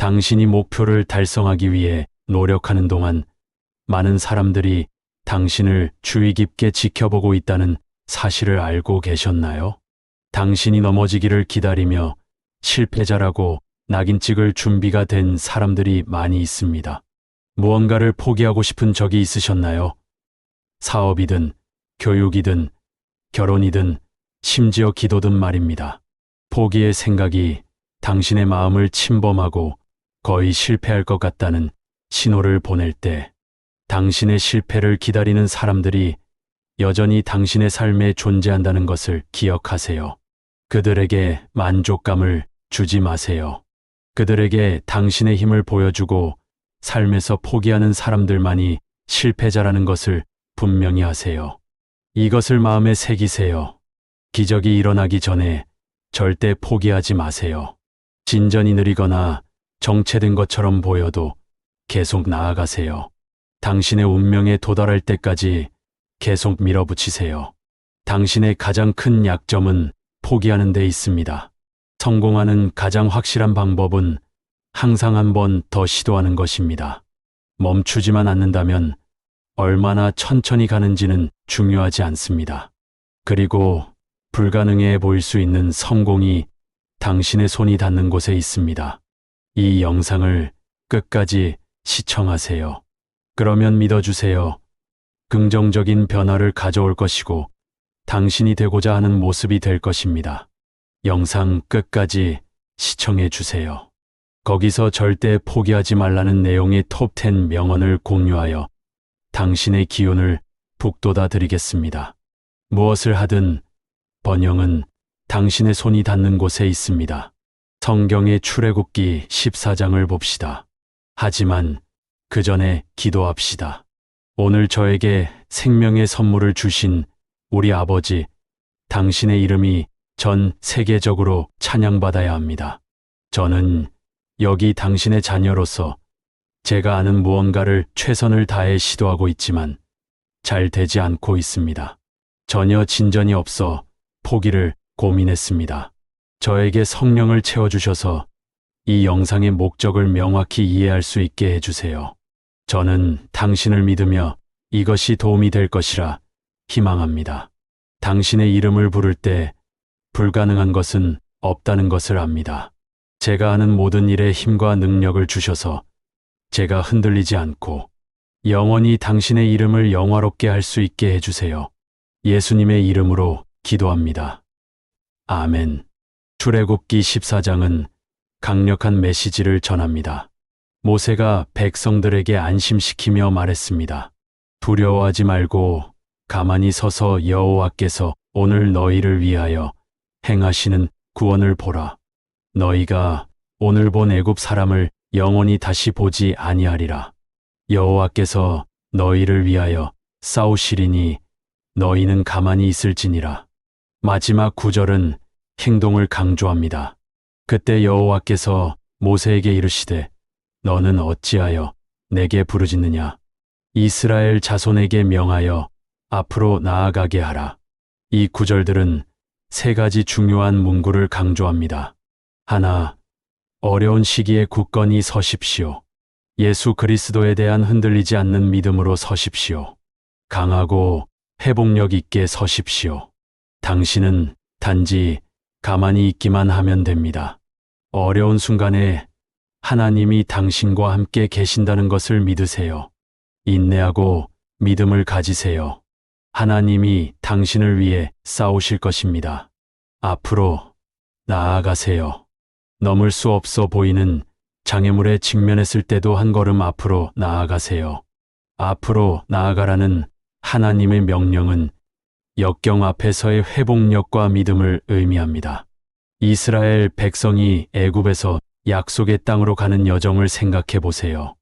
당신이 목표를 달성하기 위해 노력하는 동안 많은 사람들이 당신을 주의 깊게 지켜보고 있다는 사실을 알고 계셨나요? 당신이 넘어지기를 기다리며 실패자라고 낙인 찍을 준비가 된 사람들이 많이 있습니다. 무언가를 포기하고 싶은 적이 있으셨나요? 사업이든 교육이든 결혼이든 심지어 기도든 말입니다. 포기의 생각이 당신의 마음을 침범하고 거의 실패할 것 같다는 신호를 보낼 때 당신의 실패를 기다리는 사람들이 여전히 당신의 삶에 존재한다는 것을 기억하세요. 그들에게 만족감을 주지 마세요. 그들에게 당신의 힘을 보여주고 삶에서 포기하는 사람들만이 실패자라는 것을 분명히 하세요. 이것을 마음에 새기세요. 기적이 일어나기 전에 절대 포기하지 마세요. 진전이 느리거나 정체된 것처럼 보여도 계속 나아가세요. 당신의 운명에 도달할 때까지 계속 밀어붙이세요. 당신의 가장 큰 약점은 포기하는 데 있습니다. 성공하는 가장 확실한 방법은 항상 한 번 더 시도하는 것입니다. 멈추지만 않는다면 얼마나 천천히 가는지는 중요하지 않습니다. 그리고 불가능해 보일 수 있는 성공이 당신의 손이 닿는 곳에 있습니다. 이 영상을 끝까지 시청하세요. 그러면 믿어주세요. 긍정적인 변화를 가져올 것이고 당신이 되고자 하는 모습이 될 것입니다. 영상 끝까지 시청해 주세요. 거기서 절대 포기하지 말라는 내용의 톱10 명언을 공유하여 당신의 기운을 북돋아 드리겠습니다. 무엇을 하든 번영은 당신의 손이 닿는 곳에 있습니다. 성경의 출애굽기 14장을 봅시다. 하지만 그 전에 기도합시다. 오늘 저에게 생명의 선물을 주신 우리 아버지, 당신의 이름이 전 세계적으로 찬양받아야 합니다. 저는 여기 당신의 자녀로서 제가 아는 무언가를 최선을 다해 시도하고 있지만 잘 되지 않고 있습니다. 전혀 진전이 없어 포기를 고민했습니다. 저에게 성령을 채워주셔서 이 영상의 목적을 명확히 이해할 수 있게 해주세요. 저는 당신을 믿으며 이것이 도움이 될 것이라 희망합니다. 당신의 이름을 부를 때 불가능한 것은 없다는 것을 압니다. 제가 하는 모든 일에 힘과 능력을 주셔서 제가 흔들리지 않고 영원히 당신의 이름을 영화롭게 할 수 있게 해주세요. 예수님의 이름으로 기도합니다. 아멘. 출애굽기 14장은 강력한 메시지를 전합니다. 모세가 백성들에게 안심시키며 말했습니다. 두려워하지 말고 가만히 서서 여호와께서 오늘 너희를 위하여 행하시는 구원을 보라. 너희가 오늘 본 애굽 사람을 영원히 다시 보지 아니하리라. 여호와께서 너희를 위하여 싸우시리니 너희는 가만히 있을지니라. 마지막 구절은 행동을 강조합니다. 그때 여호와께서 모세에게 이르시되 너는 어찌하여 내게 부르짖느냐. 이스라엘 자손에게 명하여 앞으로 나아가게 하라. 이 구절들은 세 가지 중요한 문구를 강조합니다. 하나, 어려운 시기에 굳건히 서십시오. 예수 그리스도에 대한 흔들리지 않는 믿음으로 서십시오. 강하고 회복력 있게 서십시오. 당신은 단지 가만히 있기만 하면 됩니다. 어려운 순간에 하나님이 당신과 함께 계신다는 것을 믿으세요. 인내하고 믿음을 가지세요. 하나님이 당신을 위해 싸우실 것입니다. 앞으로 나아가세요. 넘을 수 없어 보이는 장애물에 직면했을 때도 한 걸음 앞으로 나아가세요. 앞으로 나아가라는 하나님의 명령은 역경 앞에서의 회복력과 믿음을 의미합니다. 이스라엘 백성이 애굽에서 약속의 땅으로 가는 여정을 생각해 보세요.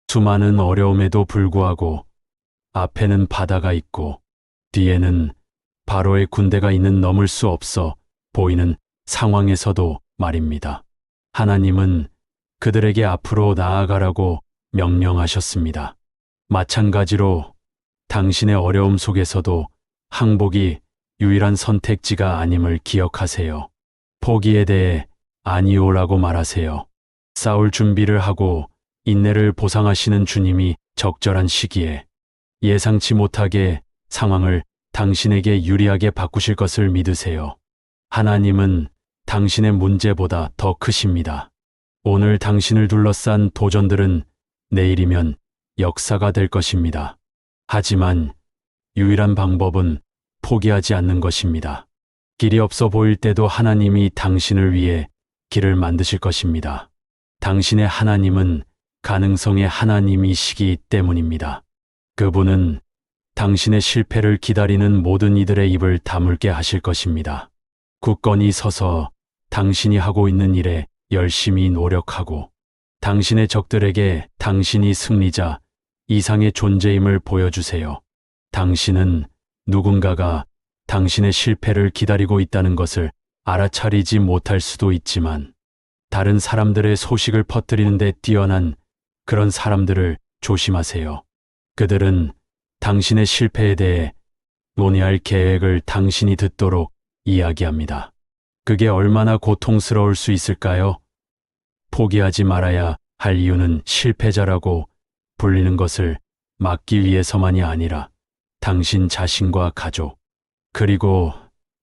수많은 어려움에도 불구하고 앞에는 바다가 있고 뒤에는 바로의 군대가 있는 넘을 수 없어 보이는 상황에서도 말입니다. 하나님은 그들에게 앞으로 나아가라고 명령하셨습니다. 마찬가지로 당신의 어려움 속에서도 항복이 유일한 선택지가 아님을 기억하세요. 포기에 대해 아니오라고 말하세요. 싸울 준비를 하고 인내를 보상하시는 주님이 적절한 시기에 예상치 못하게 상황을 당신에게 유리하게 바꾸실 것을 믿으세요. 하나님은 당신의 문제보다 더 크십니다. 오늘 당신을 둘러싼 도전들은 내일이면 역사가 될 것입니다. 하지만 유일한 방법은 포기하지 않는 것입니다. 길이 없어 보일 때도 하나님이 당신을 위해 길을 만드실 것입니다. 당신의 하나님은 가능성의 하나님이시기 때문입니다. 그분은 당신의 실패를 기다리는 모든 이들의 입을 다물게 하실 것입니다. 굳건히 서서 당신이 하고 있는 일에 열심히 노력하고 당신의 적들에게 당신이 승리자 이상의 존재임을 보여주세요. 당신은 누군가가 당신의 실패를 기다리고 있다는 것을 알아차리지 못할 수도 있지만 다른 사람들의 소식을 퍼뜨리는 데 뛰어난 그런 사람들을 조심하세요. 그들은 당신의 실패에 대해 논의할 계획을 당신이 듣도록 이야기합니다. 그게 얼마나 고통스러울 수 있을까요? 포기하지 말아야 할 이유는 실패자라고 불리는 것을 막기 위해서만이 아니라 당신 자신과 가족, 그리고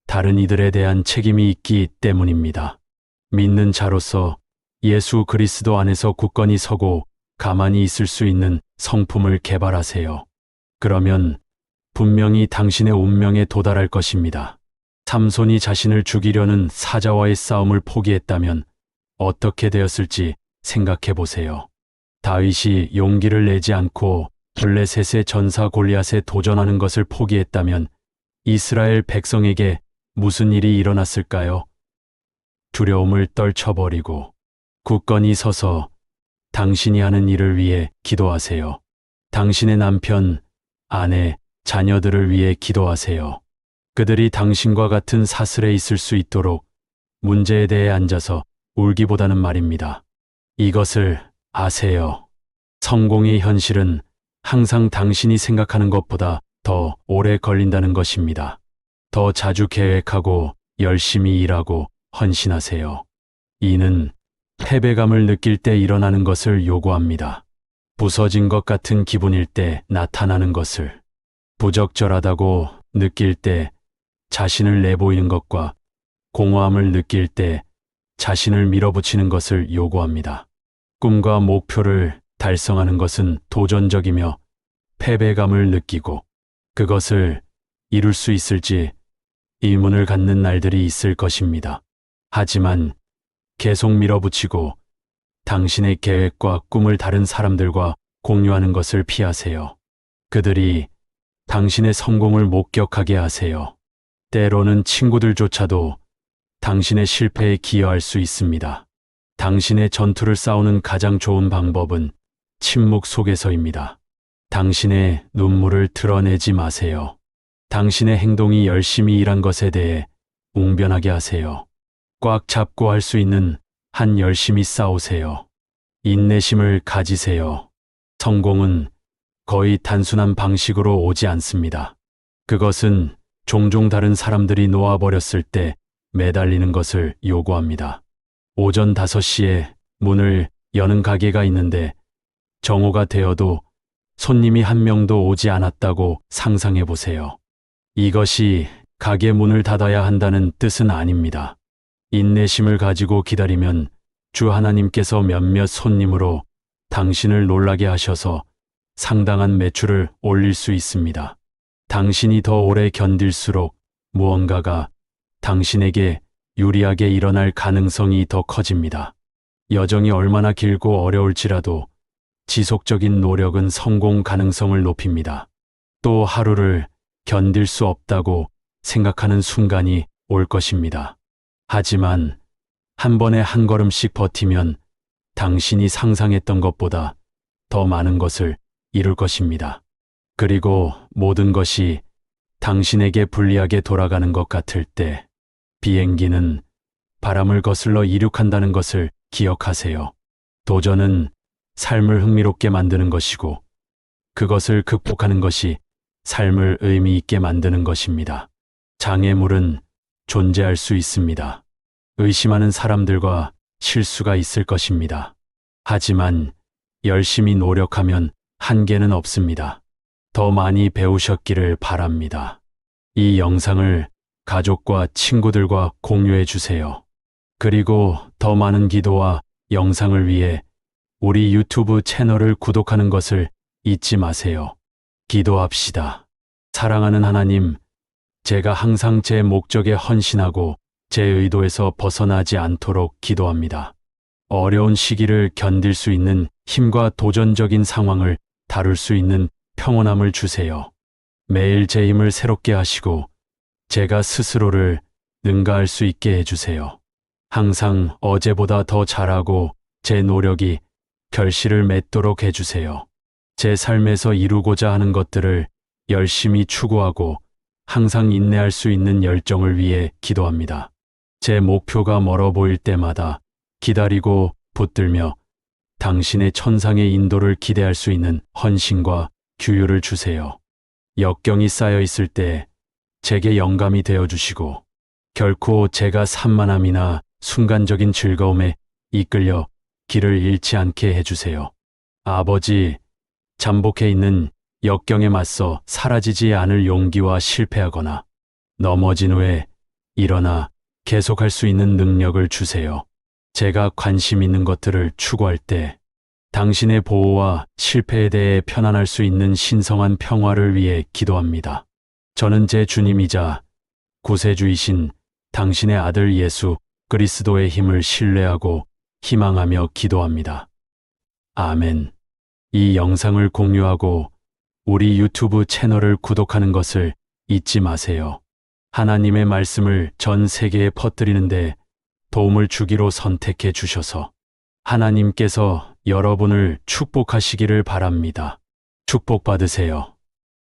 다른 이들에 대한 책임이 있기 때문입니다. 믿는 자로서 예수 그리스도 안에서 굳건히 서고 가만히 있을 수 있는 성품을 개발하세요. 그러면 분명히 당신의 운명에 도달할 것입니다. 삼손이 자신을 죽이려는 사자와의 싸움을 포기했다면 어떻게 되었을지 생각해 보세요. 다윗이 용기를 내지 않고 블레셋의 전사 골리앗에 도전하는 것을 포기했다면 이스라엘 백성에게 무슨 일이 일어났을까요? 두려움을 떨쳐버리고 굳건히 서서 당신이 하는 일을 위해 기도하세요. 당신의 남편, 아내, 자녀들을 위해 기도하세요. 그들이 당신과 같은 사슬에 있을 수 있도록 문제에 대해 앉아서 울기보다는 말입니다. 이것을 아세요. 성공의 현실은 항상 당신이 생각하는 것보다 더 오래 걸린다는 것입니다. 더 자주 계획하고 열심히 일하고 헌신하세요. 이는 패배감을 느낄 때 일어나는 것을 요구합니다. 부서진 것 같은 기분일 때 나타나는 것을, 부적절하다고 느낄 때 자신을 내보이는 것과 공허함을 느낄 때 자신을 밀어붙이는 것을 요구합니다. 꿈과 목표를 달성하는 것은 도전적이며 패배감을 느끼고 그것을 이룰 수 있을지 의문을 갖는 날들이 있을 것입니다. 하지만 계속 밀어붙이고 당신의 계획과 꿈을 다른 사람들과 공유하는 것을 피하세요. 그들이 당신의 성공을 목격하게 하세요. 때로는 친구들조차도 당신의 실패에 기여할 수 있습니다. 당신의 전투를 싸우는 가장 좋은 방법은 침묵 속에서입니다. 당신의 눈물을 드러내지 마세요. 당신의 행동이 열심히 일한 것에 대해 웅변하게 하세요. 꽉 잡고 할 수 있는 한 열심히 싸우세요. 인내심을 가지세요. 성공은 거의 단순한 방식으로 오지 않습니다. 그것은 종종 다른 사람들이 놓아버렸을 때 매달리는 것을 요구합니다. 오전 5시에 문을 여는 가게가 있는데 정오가 되어도 손님이 한 명도 오지 않았다고 상상해 보세요. 이것이 가게 문을 닫아야 한다는 뜻은 아닙니다. 인내심을 가지고 기다리면 주 하나님께서 몇몇 손님으로 당신을 놀라게 하셔서 상당한 매출을 올릴 수 있습니다. 당신이 더 오래 견딜수록 무언가가 당신에게 유리하게 일어날 가능성이 더 커집니다. 여정이 얼마나 길고 어려울지라도 지속적인 노력은 성공 가능성을 높입니다. 또 하루를 견딜 수 없다고 생각하는 순간이 올 것입니다. 하지만 한 번에 한 걸음씩 버티면 당신이 상상했던 것보다 더 많은 것을 이룰 것입니다. 그리고 모든 것이 당신에게 불리하게 돌아가는 것 같을 때 비행기는 바람을 거슬러 이륙한다는 것을 기억하세요. 도전은 삶을 흥미롭게 만드는 것이고 그것을 극복하는 것이 삶을 의미 있게 만드는 것입니다. 장애물은 존재할 수 있습니다. 의심하는 사람들과 실수가 있을 것입니다. 하지만 열심히 노력하면 한계는 없습니다. 더 많이 배우셨기를 바랍니다. 이 영상을 가족과 친구들과 공유해 주세요. 그리고 더 많은 기도와 영상을 위해 우리 유튜브 채널을 구독하는 것을 잊지 마세요. 기도합시다. 사랑하는 하나님, 제가 항상 제 목적에 헌신하고 제 의도에서 벗어나지 않도록 기도합니다. 어려운 시기를 견딜 수 있는 힘과 도전적인 상황을 다룰 수 있는 평온함을 주세요. 매일 제 힘을 새롭게 하시고 제가 스스로를 능가할 수 있게 해주세요. 항상 어제보다 더 잘하고 제 노력이 결실을 맺도록 해주세요. 제 삶에서 이루고자 하는 것들을 열심히 추구하고 항상 인내할 수 있는 열정을 위해 기도합니다. 제 목표가 멀어 보일 때마다 기다리고 붙들며 당신의 천상의 인도를 기대할 수 있는 헌신과 규율을 주세요. 역경이 쌓여 있을 때 제게 영감이 되어 주시고 결코 제가 산만함이나 순간적인 즐거움에 이끌려 길을 잃지 않게 해주세요. 아버지, 잠복해 있는 역경에 맞서 사라지지 않을 용기와 실패하거나 넘어진 후에 일어나 계속할 수 있는 능력을 주세요. 제가 관심 있는 것들을 추구할 때 당신의 보호와 실패에 대해 편안할 수 있는 신성한 평화를 위해 기도합니다. 저는 제 주님이자 구세주이신 당신의 아들 예수 그리스도의 힘을 신뢰하고 희망하며 기도합니다. 아멘. 이 영상을 공유하고 우리 유튜브 채널을 구독하는 것을 잊지 마세요. 하나님의 말씀을 전 세계에 퍼뜨리는데 도움을 주기로 선택해 주셔서 하나님께서 여러분을 축복하시기를 바랍니다. 축복받으세요.